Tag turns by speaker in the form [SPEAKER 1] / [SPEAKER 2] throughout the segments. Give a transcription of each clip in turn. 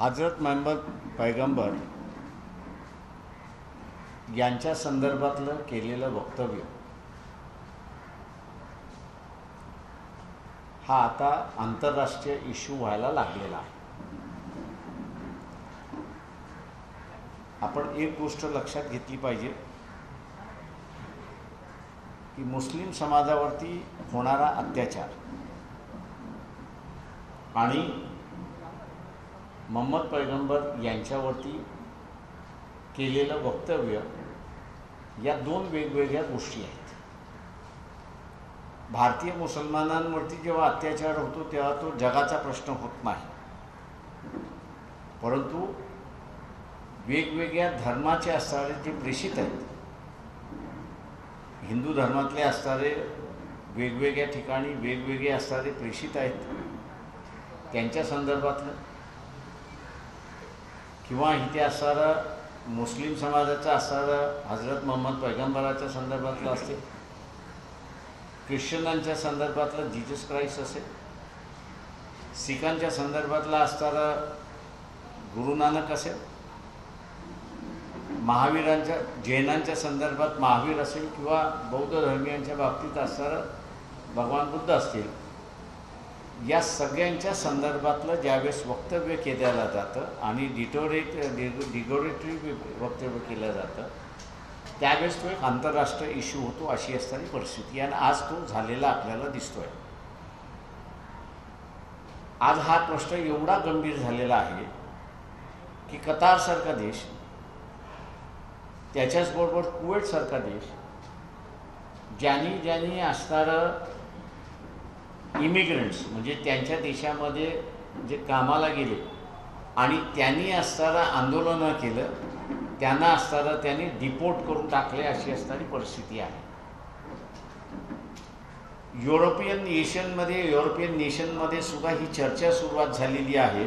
[SPEAKER 1] हजरत मोहम्मद पैगंबर यांच्या संदर्भातलं केलेलं वक्तव्य हा आता आंतरराष्ट्रीय इश्यू व्हायला लागलेला आहे। आपण एक गोष्ट लक्षात घेतली पाहिजे की मुस्लिम समाजावरती होणारा अत्याचार आणि मोहम्मद पैगंबर यांच्यावरती केलेलं वक्तव्य या दोन वेगवेगळ्या गोष्टी आहेत। भारतीय मुसलमानांवरती जेव्हा अत्याचार होतो तेव्हा तो जगाचा प्रश्न होत नाही, परंतु वेगवेगळ्या धर्माचे असणारे जे प्रेषित आहेत, हिंदू धर्मातले असणारे वेगवेगळ्या ठिकाणी वेगवेगळे असणारे प्रेषित आहेत, त्यांच्या संदर्भातलं किंवा इथे असणारं मुस्लिम समाजाचं असणारं हजरत मोहम्मद पैगंबराच्या संदर्भातलं असते, ख्रिश्चनांच्या संदर्भातलं जीसस क्राइस्ट असेल, सिखांच्या संदर्भातलं असणारं गुरु नानक असेल, महावीरांच्या जैनांच्या संदर्भात महावीर असेल किंवा बौद्ध धर्मीयांच्या बाबतीत असणारं भगवान बुद्ध असतील, या सगळ्यांच्या संदर्भातलं ज्यावेळेस वक्तव्य केलं जातं आणि डिगोरेटरी वक्तव्य केलं जातं त्यावेळेस तो एक आंतरराष्ट्रीय इश्यू होतो, अशी असणारी परिस्थिती आणि आज तो झालेला आपल्याला दिसतोय। आज हा प्रश्न एवढा गंभीर झालेला आहे की कतारसारखा देश, त्याच्याचबरोबर कुवेतसारखा देश, ज्यांनी असणारं इमिग्रंट्स म्हणजे त्यांच्या देशामध्ये जे कामाला गेले आणि त्यांनी असणारं आंदोलनं केलं, त्यांना असणारं त्यांनी डिपोर्ट करून टाकले, अशी असणारी परिस्थिती आहे। युरोपियन नेशनमध्ये सुद्धा ही चर्चा सुरुवात झालेली आहे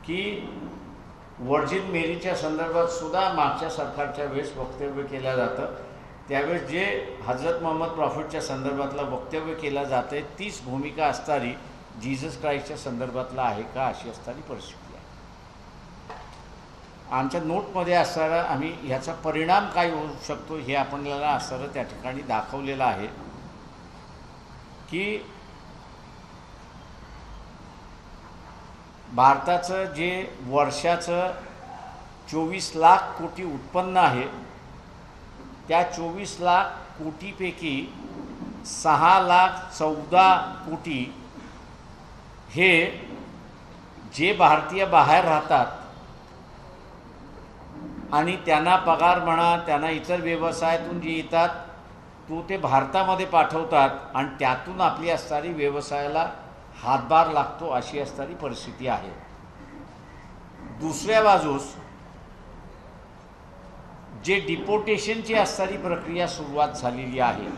[SPEAKER 1] की वर्जिन मेरीच्या संदर्भात सुद्धा मागच्या सरकारच्या वेळेस वक्तव्य केलं जातं, त्यावेळेस जे हजरत मोहम्मद प्रॉफिटच्या संदर्भातलं वक्तव्य केलं जातं तीच भूमिका असणारी जीसस क्राइस्टच्या संदर्भातला आहे का, अशी असणारी परिस्थिती आहे। आमच्या नोटमध्ये असणारा आम्ही ह्याचा परिणाम काय होऊ शकतो हे आपल्याला असणारं त्या ठिकाणी दाखवलेलं आहे की भारताचं जे वर्षाचं 24 लाख कोटी उत्पन्न आहे, त्या 24 लाख कोटीपैकी 6,14,00,000 कोटी हे जे भारतीय बाहेर राहतात आणि त्यांना पगार म्हणा, त्यांना इतर व्यवसायातून जे येतात तो ते भारतामध्ये पाठवतात आणि त्यातून आपली असणारी व्यवसायाला हातभार लागतो, अशी असणारी परिस्थिती आहे। दुसऱ्या बाजूस जे डिपोर्टेशनची असणारी प्रक्रिया सुरुवात झालेली आहे,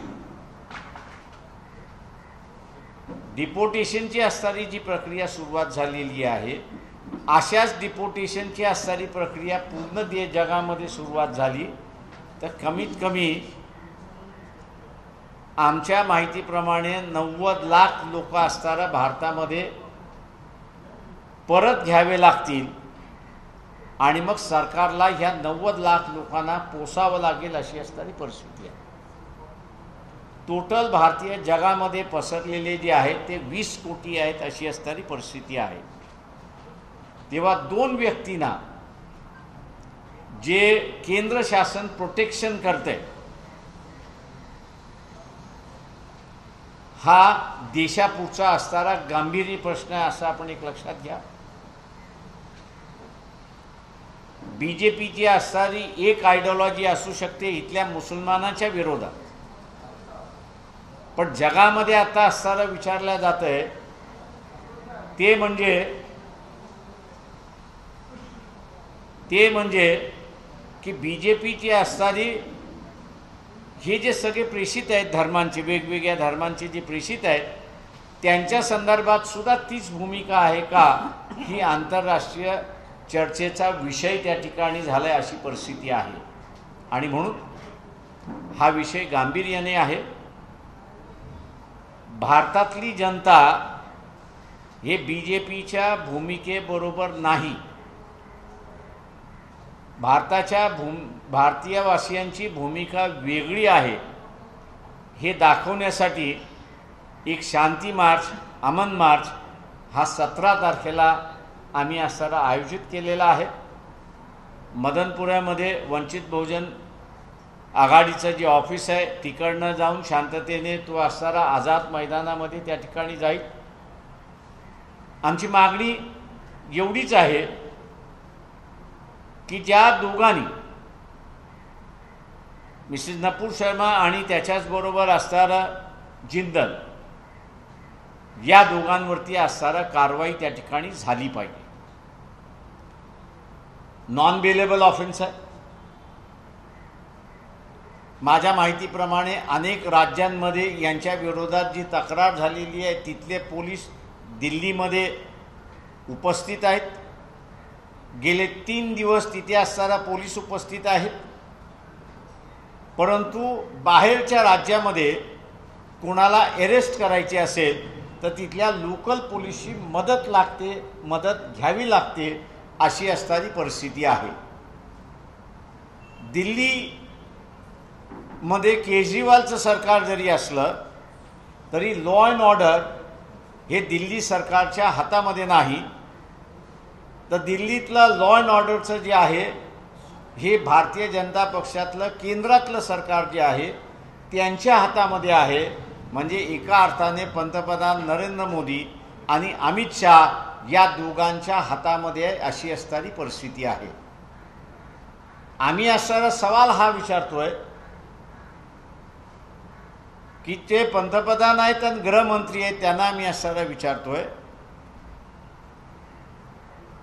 [SPEAKER 1] डिपोर्टेशनची असणारी जी प्रक्रिया सुरुवात झालेली आहे, अशाच डिपोर्टेशनची असणारी प्रक्रिया पूर्ण जगामध्ये सुरुवात झाली तर कमीत कमी आमच्या माहितीप्रमाणे 90 लाख लोक असणारा भारतामध्ये परत घ्यावे लागतील आणि मग सरकारला ह्या 90 लाख लोकांना पोसावं लागेल, अशी असणारी परिस्थिती आहे। टोटल भारतीय जगामध्ये पसरलेले जे आहेत ते 20 कोटी आहेत, अशी असणारी परिस्थिती आहे। तेव्हा दोन व्यक्तींना जे केंद्र शासन प्रोटेक्शन करते, हा देशापुढचा असणारा गांभीर्य प्रश्न आहे, असं आपण एक लक्षात घ्या। बीजेपीची असणारी एक आयडिओलॉजी असू शकते इथल्या मुसलमानाच्या विरोधात, पण जगामध्ये आता असणारं विचारलं जातंय ते म्हणजे की बीजेपीची असणारी हे जे सगळे प्रेषित आहेत धर्मांचे, वेगवेगळ्या धर्मांचे जे प्रेषित आहेत, त्यांच्या संदर्भात सुद्धा तीच भूमिका आहे का, ही आंतरराष्ट्रीय चर्चेचा विषय त्या ठिकाणी झालाय, अशी परिस्थिती आहे। आणि म्हणून हा विषय गांभीर्याने आहे। भारतातली जनता हे BJPच्या भूमिकेबरोबर नाही. भारतीयवासियांची भूमिका वेगळी आहे हे दाखवण्यासाठी एक शांती मार्च, अमन मार्च हा 17 तारखेला आम्ही असताना आयोजित केलेला आहे. मदनपुऱ्यामध्ये वंचित बहुजन आघाडीचं जे ऑफिस आहे तिकडनं जाऊन शांततेने तो असताना आझाद मैदानामध्ये त्या ठिकाणी जाईल. आमची मागणी एवढीच आहे की ज्या दोघांनी मिसेस नपूर शर्मा आणि त्याच्याचबरोबर असणारा जिंदल या दोघांवरती असणारा कारवाई त्या ठिकाणी झाली पाहिजे. नॉन बेलेबल ऑफेन्स आहे. माझ्या माहितीप्रमाणे अनेक राज्यांमध्ये यांच्या विरोधात जी तक्रार झालेली आहे तिथले पोलीस दिल्लीमध्ये उपस्थित आहेत. गेले 3 दिवस तिथे असणारा पोलीस उपस्थित आहेत. परंतु बाहेरच्या राज्यामध्ये कोणाला अरेस्ट करायचे असेल तर तिथल्या लोकल पोलिसची मदत घ्यावी लागते अशी असणारी परिस्थिती आहे. दिल्लीमध्ये केजरीवालचं सरकार जरी असलं तरी लॉ अँड ऑर्डर हे दिल्ली सरकारच्या हातामध्ये नाही, तर दिल्लीतलं लॉ अँड ऑर्डरचं जे आहे हे भारतीय जनता पक्षातलं केंद्रातलं सरकार जे आहे त्यांच्या हातामध्ये आहे. म्हणजे एका अर्थाने पंतप्रधान नरेंद्र मोदी आणि अमित शाह या दोघांच्या हातामध्ये अशी असणारी परिस्थिती आहे. आम्ही असणारा सवाल हा विचारतोय की ते पंतप्रधान आहेत आणि गृहमंत्री आहेत त्यांना आम्ही असणारा विचारतोय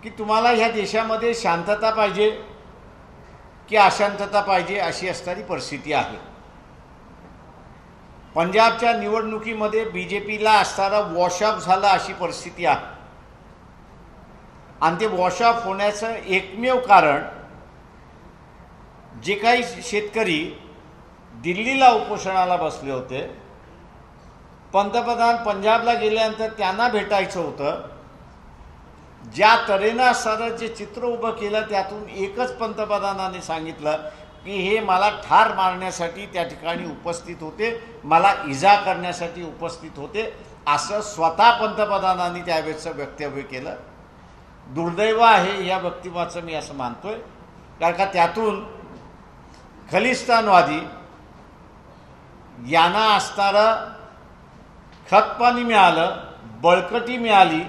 [SPEAKER 1] की तुम्हाला ह्या देशामध्ये शांतता पाहिजे की अशांतता पाहिजे अशी असणारी परिस्थिती आहे. पंजाबच्या निवडणुकीमध्ये BJPला असणारा वॉशअप झाला अशी परिस्थिती आहे. आणि ते वॉशअप होण्याचं एकमेव कारण जे काही शेतकरी दिल्लीला उपोषणाला बसले होते, पंतप्रधान पंजाबला गेल्यानंतर त्यांना भेटायचं होतं. ज्या तऱ्हेनं असणारं जे चित्र उभं केलं त्यातून एकच पंतप्रधानाने सांगितलं की हे मला ठार मारण्यासाठी त्या ठिकाणी उपस्थित होते, मला इजा करण्यासाठी उपस्थित होते असं स्वतः पंतप्रधानांनी त्यावेळेचं वक्तव्य केलं. दुर्दैव आहे या वक्तव्याचं मी असं मानतोय, कारण का त्यातून खलिस्तानवादी यांना असणारं खतपाणी मिळालं, बळकटी मिळाली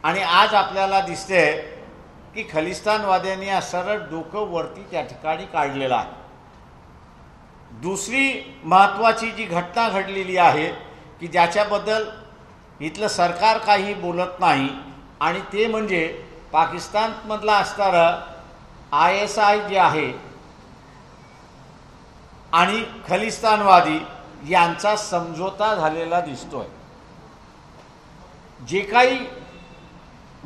[SPEAKER 1] आणि आज आपल्याला दिसते की खलिस्तानवाद्यांनी असणारं डोकं वरती त्या ठिकाणी काढलेलं आहे. दुसरी महत्त्वाची जी घटना घडलेली आहे की ज्याच्याबद्दल इथलं सरकार काही बोलत नाही आणि ते म्हणजे पाकिस्तानमधला असणारं ISI जे आहे आणि खलिस्तानवादी यांचा समझोता झालेला दिसतोय. जे काही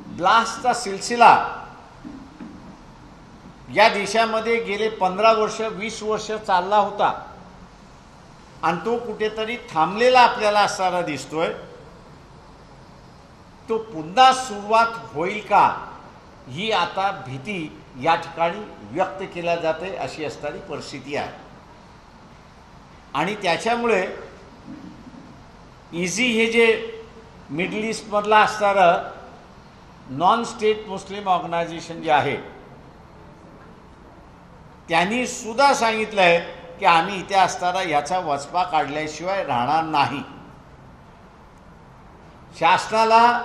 [SPEAKER 1] ब्लास्टचा सिलसिला या देशामध्ये गेले 15 वर्ष 20 वर्ष चालला होता आणि तो कुठेतरी थांबलेला आपल्याला असताना दिसतोय, तो पुन्हा सुरुवात होईल का ही आता भीती या ठिकाणी व्यक्त केल्या जाते अशी असणारी परिस्थिती आहे. आणि त्याच्यामुळे इझी हे जे मिडल ईस्टमधला असणारं नॉन स्टेट मुस्लिम ऑर्गनायझेशन जे आहे त्यांनी सुद्धा सांगितलं आहे की आम्ही इथे असताना याचा वचपा काढल्याशिवाय राहणार नाही. शासनाला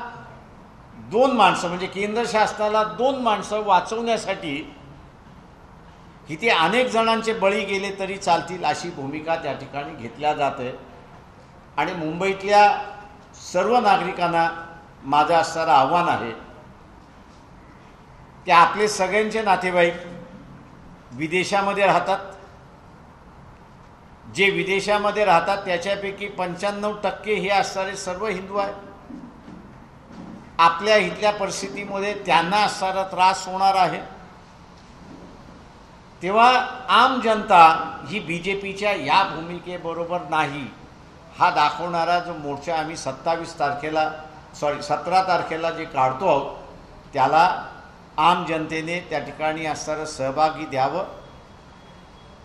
[SPEAKER 1] 2 माणसं म्हणजे केंद्र शासनाला 2 माणसं वाचवण्यासाठी इथे अनेक जणांचे बळी गेले तरी चालतील अशी भूमिका त्या ठिकाणी घेतल्या जाते. आणि मुंबईतल्या सर्व नागरिकांना माझं असणारं आव्हान आहे की आपले सगळ्यांचे नातेवाईक विदेशामध्ये राहतात. जे विदेशामध्ये राहतात त्याच्यापैकी 95% हे असणारे सर्व हिंदू आहेत. आपल्या इथल्या परिस्थितीमध्ये त्यांना असणारा त्रास होणार आहे. तेव्हा आम जनता ही BJPच्या या भूमिकेबरोबर नाही हा दाखवणारा जो मोर्चा आम्ही 27 तारखेला 17 तारखेला जे काढतो आहोत त्याला आम जनतेने त्या ठिकाणी असणारं सहभागी द्यावं.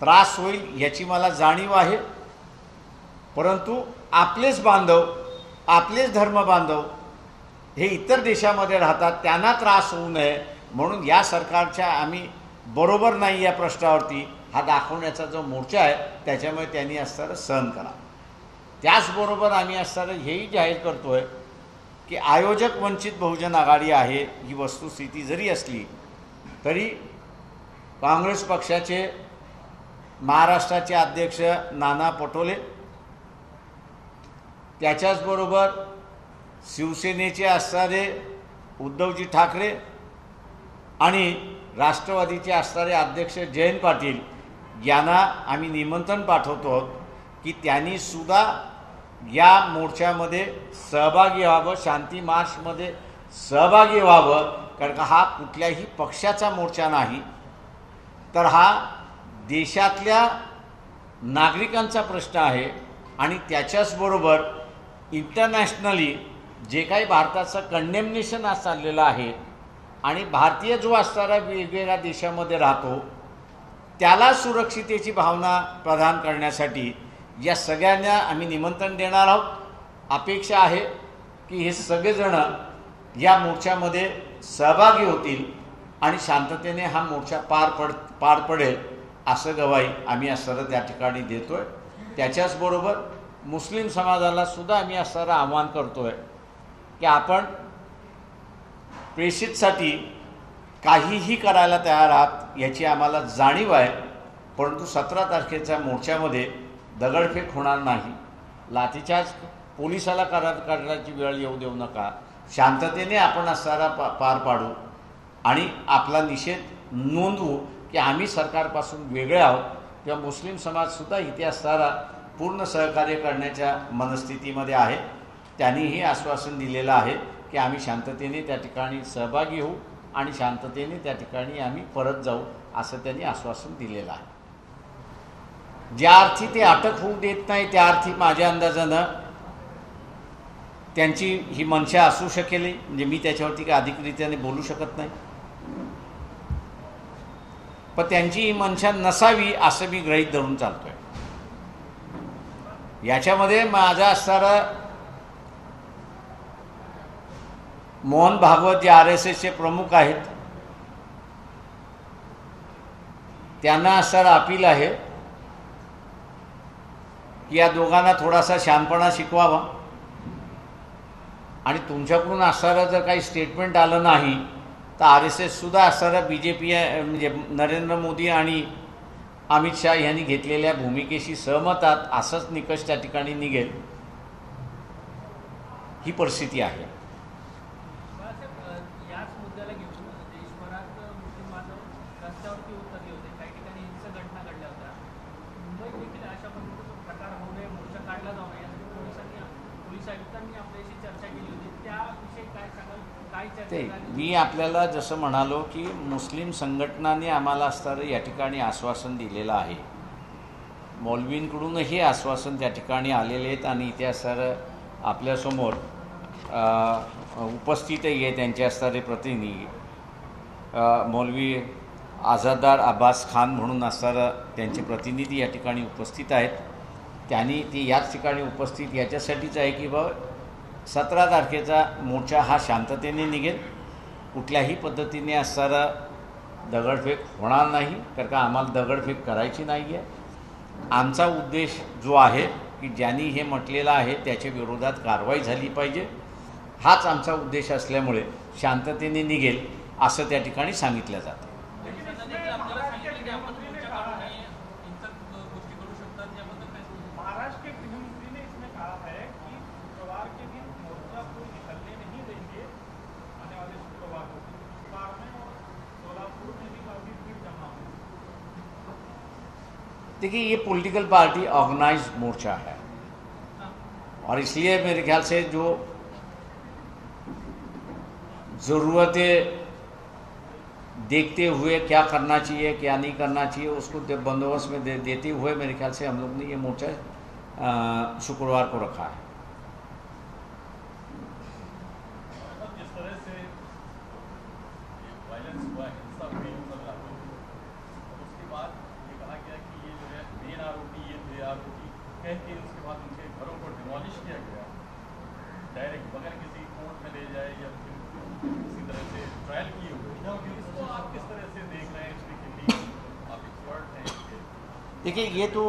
[SPEAKER 1] त्रास होईल याची मला जाणीव आहे, परंतु आपलेच बांधव, आपलेच धर्म बांधव हे इतर देशामध्ये राहतात, त्यांना त्रास होऊ नये म्हणून या सरकारच्या आम्ही बरोबर नाही या प्रश्नावरती हा दाखवण्याचा जो मोर्चा आहे त्याच्यामुळे त्यांनी असणारं सहन करा. त्याचबरोबर आम्ही असणारं हेही जाहीर करतो आहे की आयोजक वंचित बहुजन आघाडी आहे ही वस्तुस्थिती जरी असली तरी काँग्रेस पक्षाचे महाराष्ट्राचे अध्यक्ष नाना पटोले, त्याच्याचबरोबर शिवसेनेचे असणारे उद्धवजी ठाकरे आणि राष्ट्रवादीचे असणारे अध्यक्ष जयंत पाटील यांना आम्ही निमंत्रण पाठवतो की त्यांनी सुद्धा या मोर्चामध्ये सहभागी व्हावं, शांती मार्चमध्ये सहभागी व्हावं. कारण का हा कुठल्याही पक्षाचा मोर्चा नाही, तर हा देशातल्या नागरिकांचा प्रश्न आहे आणि त्याच्याचबरोबर इंटरनॅशनली जे काही भारताचं कंडेमनेशन आज चाललेलं आहे आणि भारतीय जो असणारा वेगवेगळ्या देशामध्ये राहतो त्याला सुरक्षितेची भावना प्रदान करण्यासाठी या सगळ्यांना आम्ही निमंत्रण देणार आहोत. अपेक्षा आहे की हे सगळेजण या मोर्चामध्ये सहभागी होतील आणि शांततेने हा मोर्चा पार पडेल असं गवाही आम्ही असणारं त्या ठिकाणी देतो आहे. त्याच्याचबरोबर मुस्लिम समाजाला सुद्धा आम्ही असणारं आवाहन करतो आहे की आपण प्रेषितसाठी काहीही करायला तयार आहात याची आम्हाला जाणीव आहे, परंतु 17 तारखेच्या मोर्चामध्ये दगडफेक होणार नाही, लाठीचार्ज पोलिसाला करण्याची वेळ येऊ देऊ नका, शांततेने आपण असणारा पार पाडू आणि आपला निषेध नोंदवू की आम्ही सरकारपासून वेगळे आहोत. किंवा मुस्लिम समाजसुद्धा इथे असणारा पूर्ण सहकार्य करण्याच्या मनस्थितीमध्ये आहे. त्यांनीही आश्वासन दिलेलं आहे की आम्ही शांततेने त्या ठिकाणी सहभागी होऊ आणि शांततेने त्या ठिकाणी आम्ही परत जाऊ असं त्यांनी आश्वासन दिलेलं आहे. ज्या अर्थी ते अटक होऊ देत नाही त्या अर्थी माझ्या अंदाजानं त्यांची ही मनशा असू शकेल, म्हणजे मी त्याच्यावरती काही अधिकरित्याने बोलू शकत नाही, पण त्यांची ही मनशा नसावी असं मी गृहीत धरून चालतोय. याच्यामध्ये माझा असणारा मोहन भागवत जे RSSचे प्रमुख आहेत त्यांना असणारा अपील आहे की या दोघांना थोडासा शहाणपणा शिकवावा आणि तुमच्याकडून असणारं जर काही स्टेटमेंट आलं नाही तर RSSसुद्धा असणारं BJP म्हणजे नरेंद्र मोदी आणि अमित शाह यांनी घेतलेल्या भूमिकेशी सहमत आहात असंच निकष त्या ठिकाणी निघेल, ही परिस्थिती आहे. ते मी आपल्याला जसं म्हणालो की मुस्लिम संघटनांनी आम्हाला असणारं या ठिकाणी आश्वासन दिलेलं आहे, मौलवींकडूनही आश्वासन त्या ठिकाणी आलेले आहेत आणि इथे असणारं आपल्यासमोर उपस्थितही आहे त्यांचे असणारे प्रतिनिधी. मौलवी आझादार अब्बास खान म्हणून असणारं त्यांचे प्रतिनिधी या ठिकाणी उपस्थित आहेत. त्यांनी ती याच ठिकाणी उपस्थित याच्यासाठीच आहे की 17 तारखेचा मोर्चा हा शांततेने निघेल, कुठल्याही पद्धतीने असणारा दगडफेक होणार नाही, कारण का आम्हाला दगडफेक करायची नाही आहे. आमचा उद्देश जो आहे की ज्यांनी हे म्हटलेलं आहे त्याच्या विरोधात कारवाई झाली पाहिजे, हाच आमचा उद्देश असल्यामुळे शांततेने निघेल असं त्या ठिकाणी सांगितलं जातं. देखिए ये पॉलिटिकल पार्टी ऑर्गेनाइज मोर्चा है और इसलिए मेरे ख्याल से जो ज़रूरतें देखते हुए क्या करना चाहिए क्या नहीं करना चाहिए उसको बंदोबस्त में देते हुए मेरे ख्याल से हम लोग ने ये मोर्चा शुक्रवार को रखा है. देखिए, ये तो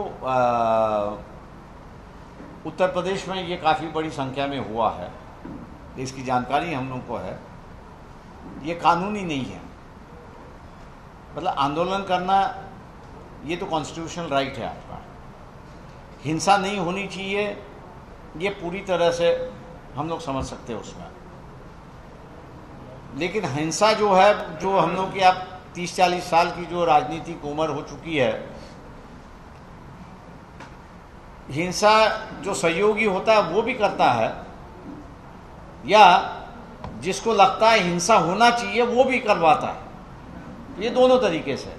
[SPEAKER 1] उत्तर प्रदेश में ये काफ़ी बड़ी संख्या में हुआ है, इसकी जानकारी हम लोग को है। ये कानूनी नहीं है, मतलब आंदोलन करना ये तो कॉन्स्टिट्यूशनल राइट है आपका। हिंसा नहीं होनी चाहिए, ये पूरी तरह से हम लोग समझ सकते हैं उसमें। लेकिन हिंसा जो है, जो हम लोग की आप 30-40 साल की जो राजनीतिक उम्र हो चुकी है, हिंसा जो सहयोगी होता है वो भी करता है, या जिसको लगता है हिंसा होना चाहिए वो भी करवाता है। ये दोनों तरीके से।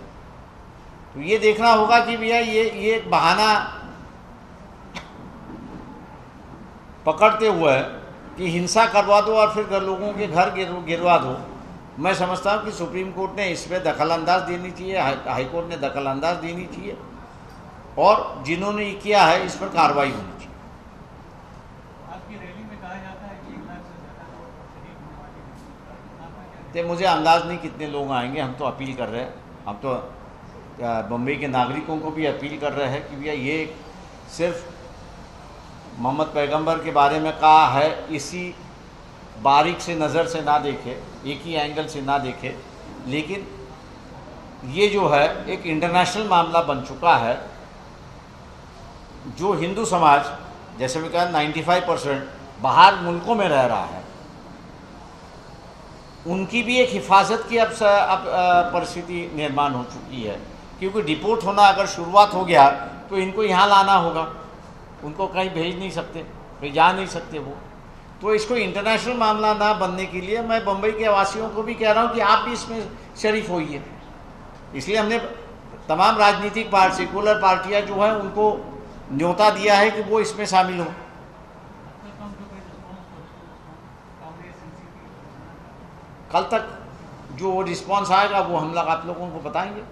[SPEAKER 1] तो ये देखना होगा कि भैया ये एक बहाना पकड़ते हुए कि हिंसा करवा दो और फिर लोगों के घर गिरवा दो। मैं समझता हूँ कि सुप्रीम कोर्ट ने इस पर दखल अंदाज देनी चाहिए, हाई कोर्ट ने दखल अंदाज देनी चाहिए, और जिन्होंने ये किया है इस पर कार्रवाई होनी चाहिए।
[SPEAKER 2] आपकी रैली में कहा जाता है कि 1 लाख से ज़्यादा लोग शरीक होने वाले हैं।
[SPEAKER 1] तो मुझे अंदाज नहीं कितने लोग आएंगे। हम तो अपील कर रहे हैं, हम तो बम्बई के नागरिकों को भी अपील कर रहे हैं कि भैया ये सिर्फ मोहम्मद पैगंबर के बारे में कहा है, इसी बारीक से नज़र से ना देखे, एक ही एंगल से ना देखे, लेकिन ये जो है एक इंटरनेशनल मामला बन चुका है। जो हिंदू समाज, जैसे मैं कहा 95% बाहर मुल्कों में रह रहा है, उनकी भी एक हिफाजत की अब परिस्थिति निर्माण हो चुकी है, क्योंकि डिपोर्ट होना अगर शुरुआत हो गया तो इनको यहाँ लाना होगा, उनको कहीं भेज नहीं सकते, कहीं जा नहीं सकते वो। तो इसको इंटरनेशनल मामला ना बनने के लिए मैं बम्बई के वासियों को भी कह रहा हूँ कि आप भी इसमें शरीक होइए। इसलिए हमने तमाम राजनीतिक पार्टी, सेकुलर पार्टियाँ जो है उनको न्योता दिया है कि वो इसमें शामिल हों। कल तक जो रिस्पांस आएगा वो हम लोग आप लोगों को बताएंगे।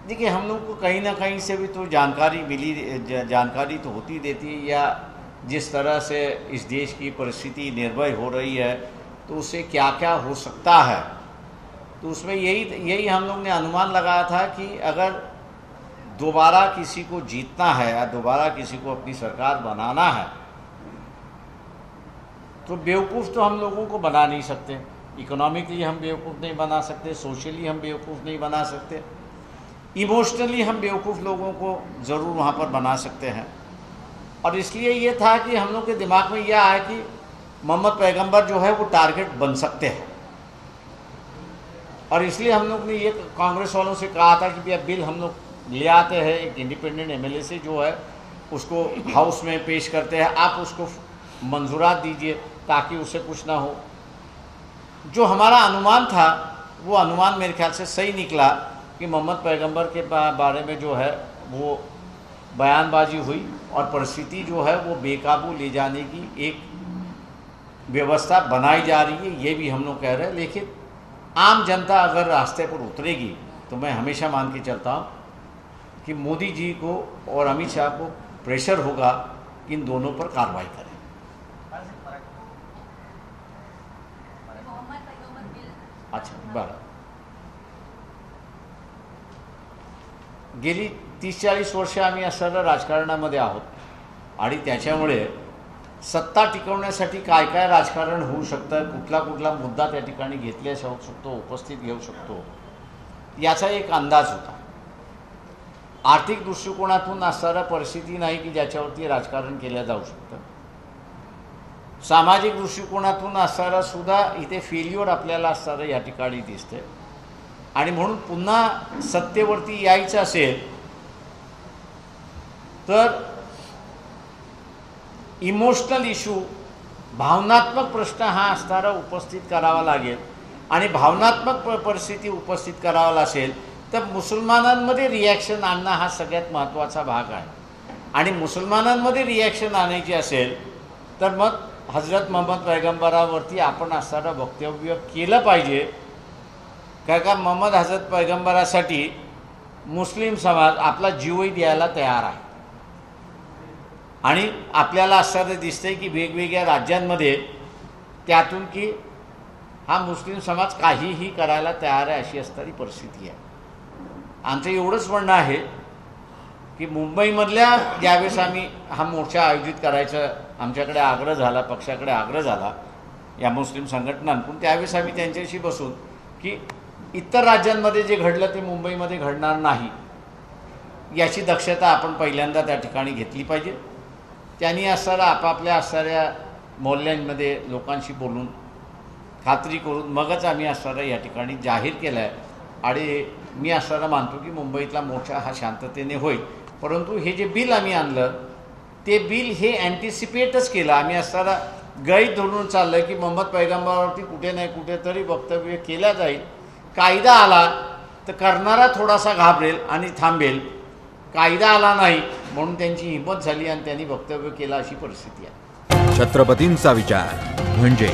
[SPEAKER 1] देखिए, हम लोग को कहीं ना कहीं से भी तो जानकारी मिली, जानकारी तो होती देती है, या जिस तरह से इस देश की परिस्थिति निर्भय हो रही है तो उससे क्या क्या हो सकता है। तो उसमें यही हम लोग ने अनुमान लगाया था कि अगर दोबारा किसी को जीतना है या दोबारा किसी को अपनी सरकार बनाना है तो बेवकूफ़ तो हम लोगों को बना नहीं सकते। इकोनॉमिकली हम बेवकूफ़ नहीं बना सकते, सोशली हम बेवकूफ़ नहीं बना सकते, इमोशनली हम बेवकूफ़ लोगों को ज़रूर वहाँ पर बना सकते हैं। और इसलिए ये था कि हम लोग के दिमाग में यह आया कि मोहम्मद पैगंबर जो है वो टारगेट बन सकते हैं, और इसलिए हम लोग ने ये कांग्रेस वालों से कहा था कि भैया बिल हम लोग ले आते हैं, एक इंडिपेंडेंट एमएलए से जो है उसको हाउस में पेश करते हैं, आप उसको मंजूरात दीजिए ताकि उससे कुछ ना हो। जो हमारा अनुमान था वो अनुमान मेरे ख्याल से सही निकला कि मोहम्मद पैगंबर के बारे में जो है वो बयानबाजी हुई और परिस्थिति जो है वो बेकाबू ले जाने की एक व्यवस्था बनाई जा रही है, ये भी हम लोग कह रहे हैं। लेकिन आम जनता अगर रास्ते पर उतरेगी तो मैं हमेशा मान के चलता हूँ कि मोदी जी को और अमित शाह को प्रेशर होगा कि इन दोनों पर कार्रवाई करें। अच्छा, बरं, गेली 30-40 वर्षे आम्ही असणाऱ्या राजकारणामध्ये आहोत आणि त्याच्यामुळे सत्ता टिकवण्यासाठी काय काय राजकारण होऊ शकतं, कुठला मुद्दा त्या ठिकाणी घेतला जाऊ शकतो, उपस्थित घेऊ शकतो, याचा एक अंदाज होता। आर्थिक दृष्टिकोनातून असणारा परिस्थिती नाही की ज्याच्यावरती राजकारण केलं जाऊ शकतं। सामाजिक दृष्टिकोनातून असणारा सुद्धा इथे फेल्युअर आपल्याला असणारं या ठिकाणी दिसते, आणि म्हणून पुन्हा सत्तेवरती यायचं असेल तर इमोशनल इशू, भावनात्मक प्रश्न हा असणारा उपस्थित करावा लागेल, आणि भावनात्मक परिस्थिती उपस्थित करावा असेल तर मुसलमानांमध्ये रिॲक्शन आणणं हा सगळ्यात महत्त्वाचा भाग आहे। आणि मुसलमानांमध्ये रिॲक्शन आणायची असेल तर मग हजरत मोहम्मद पैगंबरावरती आपण असणारं वक्तव्य केलं पाहिजे, कारण का मोहम्मद हजरत पैगंबरासाठी मुस्लिम समाज आपला जीवही द्यायला तयार आहे। आणि आपल्याला असं दिसतंय की वेगवेगळ्या राज्यांमध्ये त्यातून की हा मुस्लिम समाज काहीही करायला तयार आहे अशी असणारी परिस्थिती आहे. आमचं एवढंच म्हणणं आहे की मुंबईमधल्या ज्यावेळेस आम्ही हा मोर्चा आयोजित करायचा आमच्याकडे आग्रह झाला, पक्षाकडे आग्रह झाला या मुस्लिम संघटनांकडून, त्यावेळेस आम्ही त्यांच्याशी बसून की इतर राज्यांमध्ये जे घडलं ते मुंबईमध्ये घडणार नाही याची दक्षता आपण पहिल्यांदा त्या ठिकाणी घेतली पाहिजे. त्यांनी असणारा आपापल्या असणाऱ्या मोहल्ल्यांमध्ये लोकांशी बोलून खात्री करून मगच आम्ही असणारा या ठिकाणी जाहीर केलं आहे. आणि मी असणारा मानतो की मुंबईतला मोर्चा हा शांततेने होईल. परंतु हे जे बिल आम्ही आणलं ते बिल हे अँटिसिपेटच केलं. आम्ही असणारा गैर धरून चाललं की मोहम्मद पैगंबरावरती कुठे नाही कुठेतरी वक्तव्य केलं जाईल. कायदा आला तर करणारा थोडासा घाबरेल आणि थांबेल. कायदा आला नाही म्हणून त्यांची हिंमत झाली आणि त्यांनी वक्तव्य केलं अशी परिस्थिती आहे.
[SPEAKER 3] छत्रपतींचा विचार म्हणजे